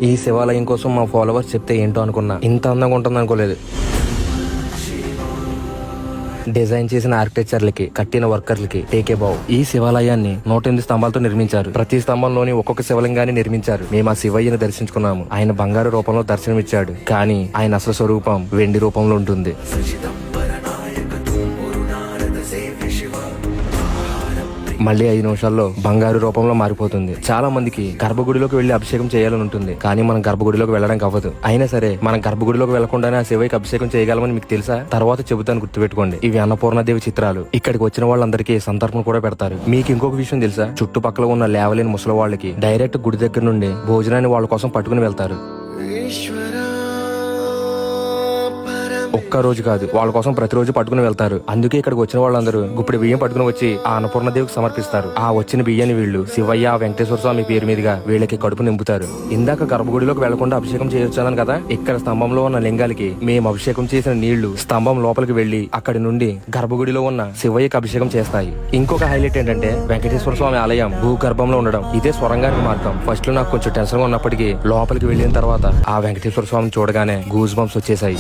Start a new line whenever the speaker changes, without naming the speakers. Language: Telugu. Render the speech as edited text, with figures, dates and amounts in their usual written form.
ఈ శివాలయం కోసం మా ఫాలోవర్స్ చెప్తే ఏంటో అనుకున్నా, ఇంత అందంగా ఉంటుంది అనుకోలేదు. డిజైన్ చేసిన ఆర్కిటెక్చర్లకి, కట్టిన వర్కర్లకి టేకే బావు. ఈ శివాలయాన్ని 108 స్తంభాలతో నిర్మించారు. ప్రతి స్తంభంలోని ఒక్కొక్క శివలింగాన్ని నిర్మించారు. మేము ఆ శివయ్యను దర్శించుకున్నాము. ఆయన బంగారు రూపంలో దర్శనమిచ్చాడు, కానీ ఆయన అసలు స్వరూపం వెండి రూపంలో ఉంటుంది. మళ్ళీ 5 నిమిషాల్లో బంగారు రూపంలో మారిపోతుంది. చాలా మందికి గర్భగుడిలోకి వెళ్లి అభిషేకం చేయాలని ఉంటుంది, కానీ మనం గర్భగుడిలోకి వెళ్ళడానికి అవ్వదు. అయినా సరే మనం గర్భగుడిలోకి వెళ్లకుండానే ఆ శివయ్యకి అభిషేకం చేయగలమని మీకు తెలుసా? తర్వాత చెబుతాను, గుర్తుపెట్టుకోండి. ఇవి అన్నపూర్ణదేవి చిత్రాలు. ఇక్కడికి వచ్చిన వాళ్ళందరికీ సంతర్పణ కూడా పెడతారు. మీకు ఇంకొక విషయం తెలుసా? చుట్టుపక్కల ఉన్న లేవలేని ముసలి వాళ్ళకి డైరెక్ట్ గుడి దగ్గర నుండి భోజనాన్ని వాళ్ళ కోసం పట్టుకుని వెళ్తారు. ఒక్క రోజు కాదు, వాళ్ళ కోసం ప్రతిరోజు పట్టుకుని వెళ్తారు. అందుకే ఇక్కడికి వచ్చిన వాళ్ళందరూ గుప్పిడి బియ్యం పట్టుకుని వచ్చి ఆ అన్నపూర్ణదేవికి సమర్పిస్తారు. ఆ వచ్చిన బియ్యాన్ని వీళ్ళు శివయ్య, వెంకటేశ్వర స్వామి పేరు మీదుగా వీళ్ళకి కడుపు నింపుతారు. ఇందాక గర్భగుడిలోకి వెళ్లకుండా అభిషేకం చేయొచ్చాను కదా, ఇక్కడ స్తంభంలో ఉన్న లింగాలకి మేము అభిషేకం చేసిన నీళ్లు స్తంభం లోపలికి వెళ్లి అక్కడి నుండి గర్భగుడిలో ఉన్న శివయ్యకి అభిషేకం చేస్తాయి. ఇంకొక హైలైట్ ఏంటంటే వెంకటేశ్వర స్వామి ఆలయం భూగర్భంలో ఉండడం. ఇదే స్వరంగానికి మార్గం. ఫస్ట్ లో నాకు కొంచెం టెన్షన్ గా ఉన్నప్పటికీ లోపలికి వెళ్లిన తర్వాత ఆ వెంకటేశ్వర స్వామిని చూడగానే గూస్ బంప్స్ వచ్చేసాయి.